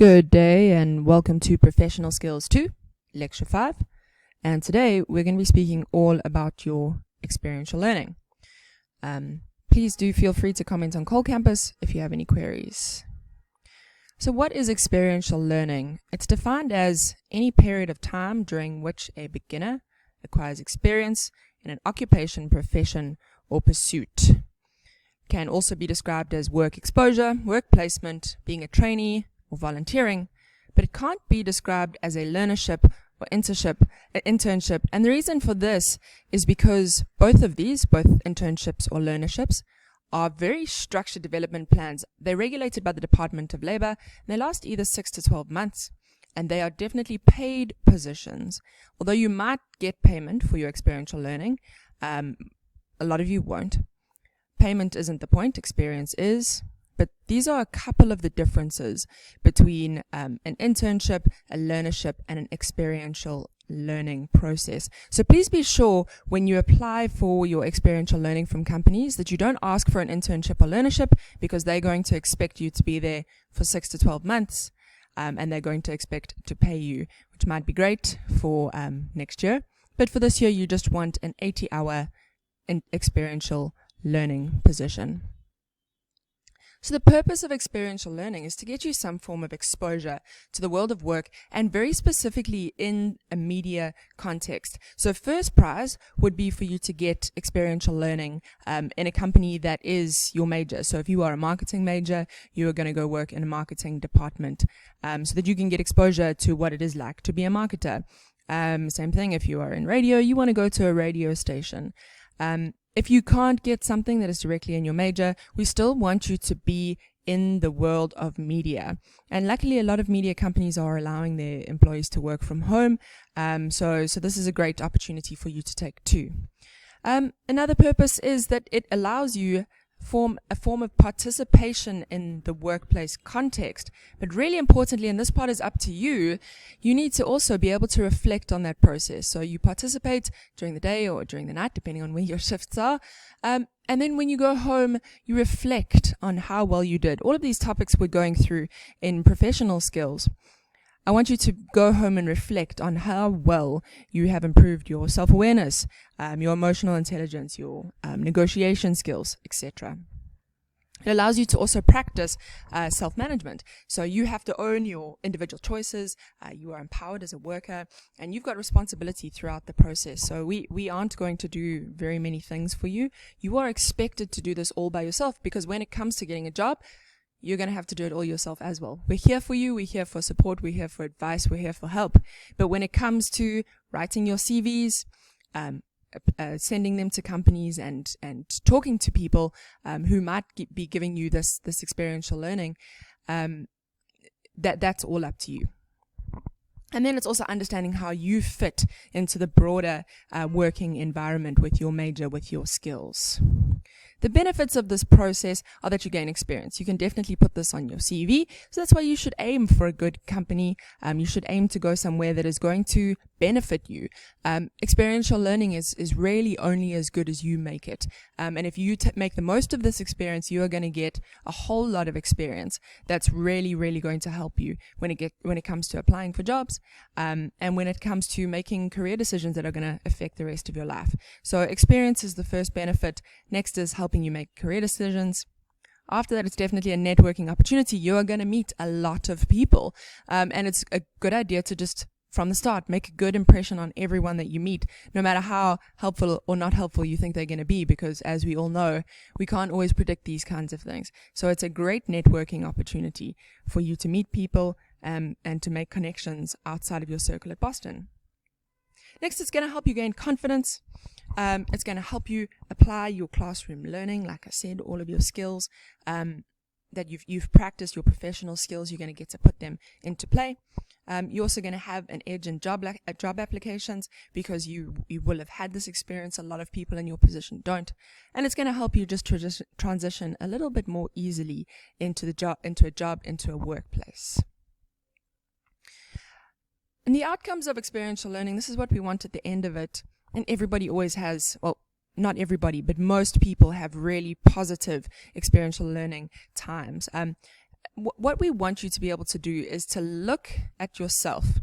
Good day and welcome to Professional Skills 2, Lecture 5. And today we're going to be speaking all about your experiential learning. Please do feel free to comment on Cole Campus if you have any queries. So what is experiential learning? It's defined as any period of time during which a beginner acquires experience in an occupation, profession, or pursuit. Can also be described as work exposure, work placement, being a trainee, or volunteering, but it can't be described as a learnership or internship. And the reason for this is because both of these, both internships or learnerships, are very structured development plans. They're regulated by the Department of Labor, and they last either 6 to 12 months, and they are definitely paid positions. Although you might get payment for your experiential learning, a lot of you won't. Payment isn't the point, experience is. But these are a couple of the differences between an internship, a learnership, and an experiential learning process. So please be sure when you apply for your experiential learning from companies that you don't ask for an internship or learnership, because they're going to expect you to be there for 6 to 12 months, and they're going to expect to pay you, which might be great for next year. But for this year, you just want an 80-hour experiential learning position. So the purpose of experiential learning is to get you some form of exposure to the world of work, and very specifically in a media context. So first prize would be for you to get experiential learning in a company that is your major. So if you are a marketing major, you are going to go work in a marketing department so that you can get exposure to what it is like to be a marketer. Same thing, if you are in radio, you want to go to a radio station. If you can't get something that is directly in your major, we still want you to be in the world of media. And luckily, a lot of media companies are allowing their employees to work from home. So this is a great opportunity for you to take too. Another purpose is that it allows you a form of participation in the workplace context. But really importantly, and this part is up to you, you need to also be able to reflect on that process. So you participate during the day or during the night, depending on where your shifts are. And then when you go home, you reflect on how well you did. All of these topics we're going through in professional skills. I want you to go home and reflect on how well you have improved your self-awareness, your emotional intelligence, your negotiation skills, etc. It allows you to also practice self-management. So you have to own your individual choices, you are empowered as a worker, and you've got responsibility throughout the process. So we aren't going to do very many things for you. You are expected to do this all by yourself, because when it comes to getting a job, you're going to have to do it all yourself as well. We're here for you, we're here for support, we're here for advice, we're here for help. But when it comes to writing your CVs, sending them to companies and talking to people who might be giving you this experiential learning, that's all up to you. And then it's also understanding how you fit into the broader working environment with your major, with your skills. The benefits of this process are that you gain experience. You can definitely put this on your CV. So that's why you should aim for a good company. You should aim to go somewhere that is going to benefit you. Experiential learning is really only as good as you make it. And if you make the most of this experience, you are going to get a whole lot of experience that's really, really going to help you when it comes to applying for jobs, and when it comes to making career decisions that are going to affect the rest of your life. So experience is the first benefit. Next is helping you make career decisions. After that, it's definitely a networking opportunity. You are going to meet a lot of people, and it's a good idea to just from the start make a good impression on everyone that you meet, no matter how helpful or not helpful you think they're going to be, because as we all know, we can't always predict these kinds of things. So it's a great networking opportunity for you to meet people and to make connections outside of your circle at Boston. Next, it's going to help you gain confidence. It's going to help you apply your classroom learning. Like I said, all of your skills that you've practiced, your professional skills, you're going to get to put them into play. You're also going to have an edge in job applications, because you will have had this experience. A lot of people in your position don't. And it's going to help you just transition a little bit more easily into a workplace. And the outcomes of experiential learning, this is what we want at the end of it. And everybody always has, well, not everybody, but most people have really positive experiential learning times. what we want you to be able to do is to look at yourself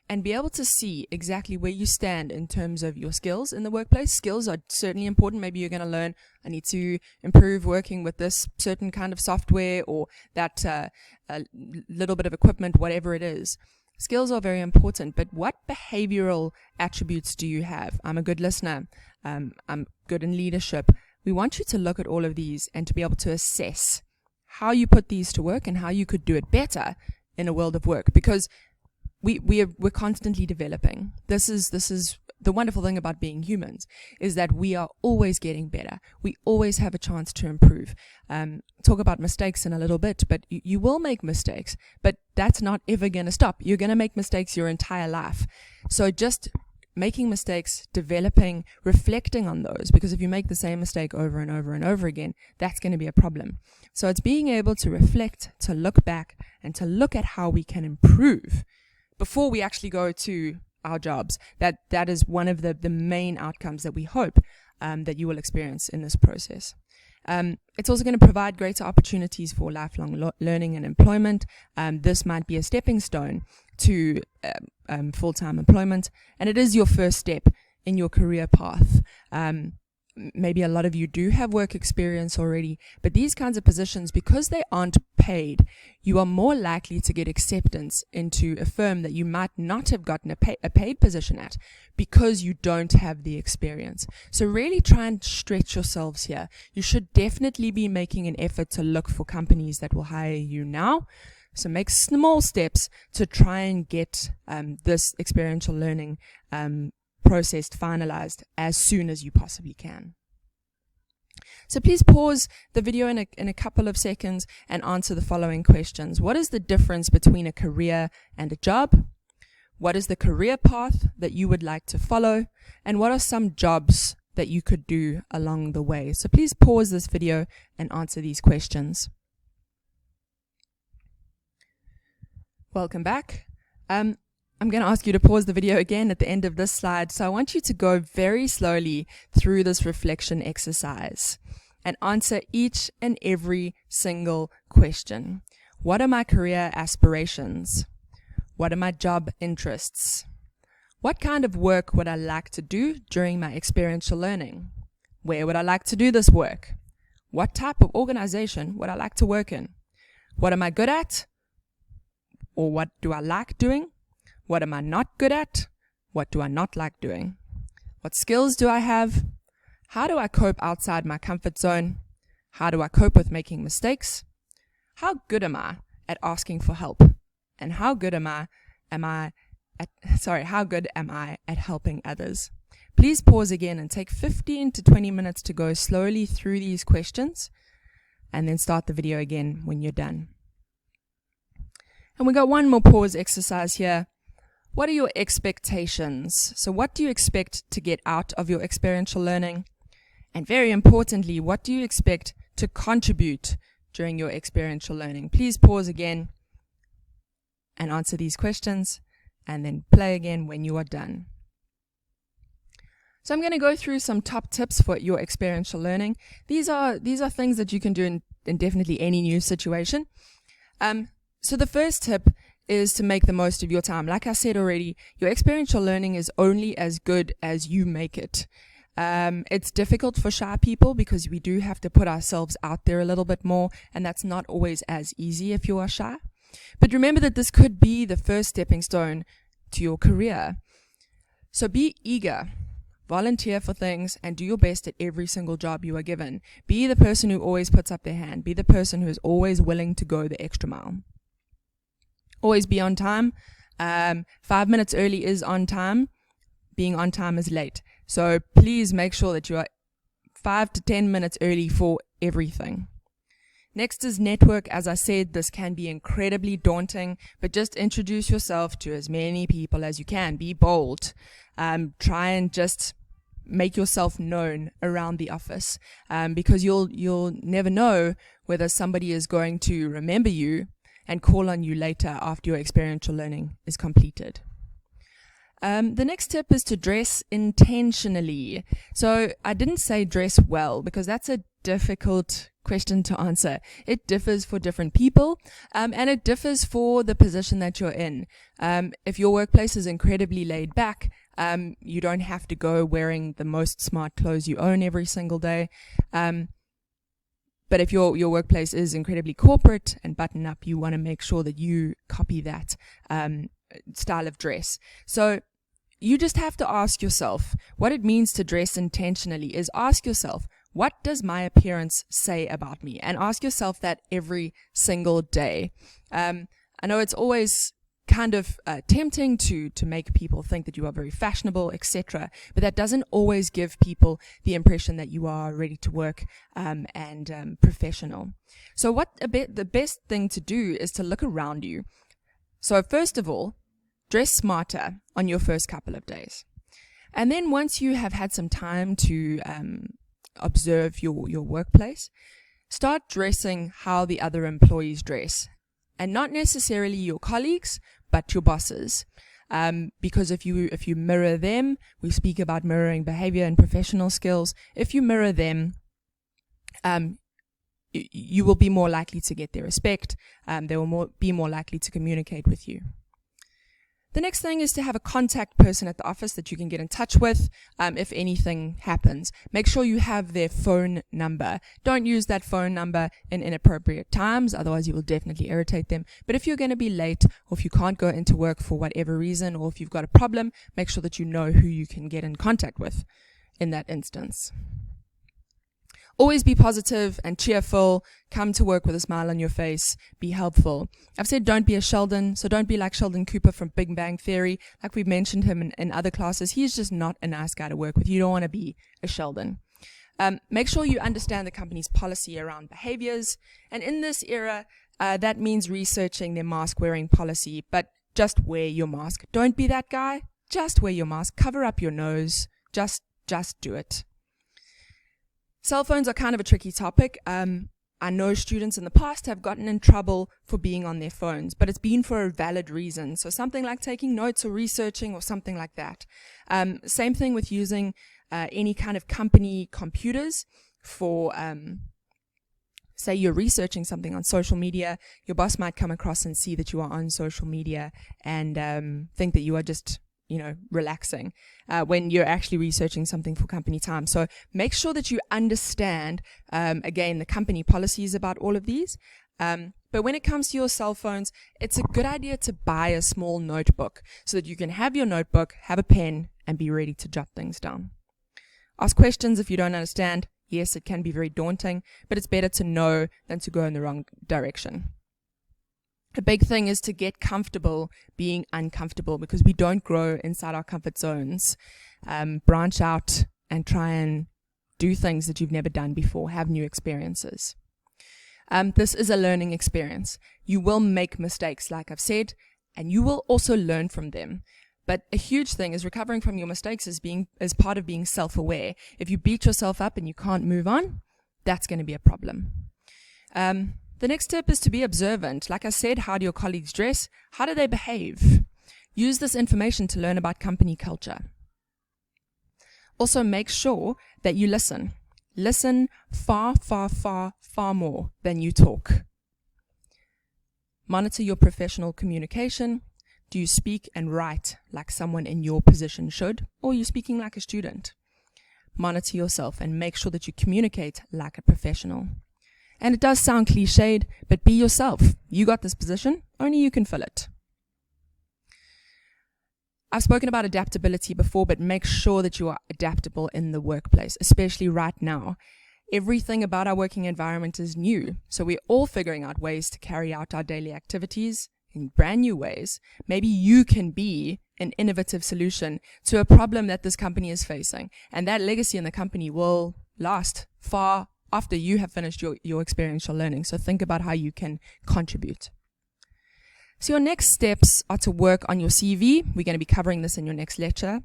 and be able to see exactly where you stand in terms of your skills in the workplace. Skills are certainly important. Maybe you're going to learn, I need to improve working with this certain kind of software or that little bit of equipment, whatever it is. Skills are very important, but what behavioral attributes do you have? I'm a good listener. I'm good in leadership. We want you to look at all of these and to be able to assess how you put these to work and how you could do it better in a world of work, because we're constantly developing. This is the wonderful thing about being humans, is that we are always getting better. We always have a chance to improve. Talk about mistakes in a little bit, but you will make mistakes, but that's not ever going to stop. You're going to make mistakes your entire life. So just making mistakes, developing, reflecting on those, because if you make the same mistake over and over and over again, that's going to be a problem. So it's being able to reflect, to look back, and to look at how we can improve before we actually go to our jobs. That is one of the main outcomes that we hope that you will experience in this process. It's also going to provide greater opportunities for lifelong learning and employment. This might be a stepping stone to full-time employment, and it is your first step in your career path. Maybe a lot of you do have work experience already, but these kinds of positions, because they aren't paid, you are more likely to get acceptance into a firm that you might not have gotten a paid position at because you don't have the experience. So really try and stretch yourselves here. You should definitely be making an effort to look for companies that will hire you now. So make small steps to try and get this experiential learning processed, finalized as soon as you possibly can. So please pause the video in a couple of seconds and answer the following questions. What is the difference between a career and a job? What is the career path that you would like to follow? And what are some jobs that you could do along the way? So please pause this video and answer these questions. Welcome back. I'm going to ask you to pause the video again at the end of this slide. So I want you to go very slowly through this reflection exercise and answer each and every single question. What are my career aspirations? What are my job interests? What kind of work would I like to do during my experiential learning? Where would I like to do this work? What type of organization would I like to work in? What am I good at? Or what do I like doing? What am I not good at? What do I not like doing? What skills do I have? How do I cope outside my comfort zone? How do I cope with making mistakes? How good am I at asking for help? And how good am I at helping others? Please pause again and take 15 to 20 minutes to go slowly through these questions, and then start the video again when you're done. And we got one more pause exercise here. What are your expectations? So what do you expect to get out of your experiential learning? And very importantly, what do you expect to contribute during your experiential learning? Please pause again and answer these questions, and then play again when you are done. So I'm going to go through some top tips for your experiential learning. These are things that you can do in definitely any new situation. So the first tip is to make the most of your time. Like I said already, your experiential learning is only as good as you make it. It's difficult for shy people because we do have to put ourselves out there a little bit more, and that's not always as easy if you are shy. But remember that this could be the first stepping stone to your career. So be eager, volunteer for things, and do your best at every single job you are given. Be the person who always puts up their hand. Be the person who is always willing to go the extra mile. Always be on time. 5 minutes early is on time. Being on time is late. So please make sure that you are 5 to 10 minutes early for everything. Next is network. As I said, this can be incredibly daunting, but just introduce yourself to as many people as you can. Be bold. Try and just make yourself known around the office, because you'll never know whether somebody is going to remember you and call on you later after your experiential learning is completed. The next tip is to dress intentionally. So I didn't say dress well because that's a difficult question to answer. It differs for different people, and it differs for the position that you're in. If your workplace is incredibly laid back, you don't have to go wearing the most smart clothes you own every single day. But if your workplace is incredibly corporate and button up, you want to make sure that you copy that style of dress. So you just have to ask yourself what it means to dress intentionally. Is ask yourself, what does my appearance say about me? And ask yourself that every single day. I know it's always kind of tempting to make people think that you are very fashionable, etc. But that doesn't always give people the impression that you are ready to work and professional. So the best thing to do is to look around you. So first of all, dress smarter on your first couple of days. And then once you have had some time to observe your workplace, start dressing how the other employees dress. And not necessarily your colleagues, but your bosses. Because if you mirror them, we speak about mirroring behavior and professional skills. If you mirror them, you will be more likely to get their respect. They will be more likely to communicate with you. The next thing is to have a contact person at the office that you can get in touch with if anything happens. Make sure you have their phone number. Don't use that phone number in inappropriate times, otherwise you will definitely irritate them. But if you're going to be late, or if you can't go into work for whatever reason, or if you've got a problem, make sure that you know who you can get in contact with in that instance. Always be positive and cheerful. Come to work with a smile on your face. Be helpful. I've said don't be a Sheldon, so don't be like Sheldon Cooper from Big Bang Theory. Like we've mentioned him in other classes, he's just not a nice guy to work with. You don't want to be a Sheldon. Make sure you understand the company's policy around behaviors. And in this era, that means researching their mask-wearing policy, but just wear your mask. Don't be that guy. Just wear your mask. Cover up your nose. Just do it. Cell phones are kind of a tricky topic. I know students in the past have gotten in trouble for being on their phones, but it's been for a valid reason. So something like taking notes or researching or something like that. Same thing with using any kind of company computers for, say you're researching something on social media. Your boss might come across and see that you are on social media and think that you are just relaxing when you're actually researching something for company time. So make sure that you understand, again, the company policies about all of these. But when it comes to your cell phones, it's a good idea to buy a small notebook so that you can have your notebook, have a pen, and be ready to jot things down. Ask questions if you don't understand. Yes, it can be very daunting, but it's better to know than to go in the wrong direction. A big thing is to get comfortable being uncomfortable, because we don't grow inside our comfort zones. Branch out and try and do things that you've never done before. Have new experiences. This is a learning experience. You will make mistakes, like I've said, and you will also learn from them. But a huge thing is recovering from your mistakes is part of being self-aware. If you beat yourself up and you can't move on, that's going to be a problem. The next tip is to be observant. Like I said, how do your colleagues dress? How do they behave? Use this information to learn about company culture. Also, make sure that you listen. Listen far, far, far, far more than you talk. Monitor your professional communication. Do you speak and write like someone in your position should, or are you speaking like a student? Monitor yourself and make sure that you communicate like a professional. And it does sound cliched, but be yourself. You got this position, only you can fill it. I've spoken about adaptability before, but make sure that you are adaptable in the workplace, especially right now. Everything about our working environment is new, so we're all figuring out ways to carry out our daily activities in brand new ways. Maybe you can be an innovative solution to a problem that this company is facing, and that legacy in the company will last far after you have finished your experiential learning. So think about how you can contribute. So your next steps are to work on your CV. We're going to be covering this in your next lecture.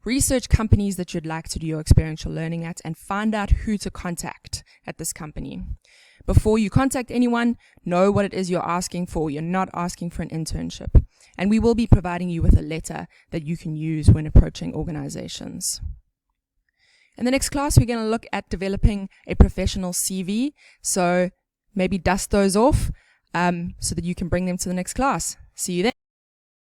Research companies that you'd like to do your experiential learning at and find out who to contact at this company. Before you contact anyone, know what it is you're asking for. You're not asking for an internship. And we will be providing you with a letter that you can use when approaching organizations. In the next class, we're going to look at developing a professional CV. So maybe dust those off so that you can bring them to the next class. See you then.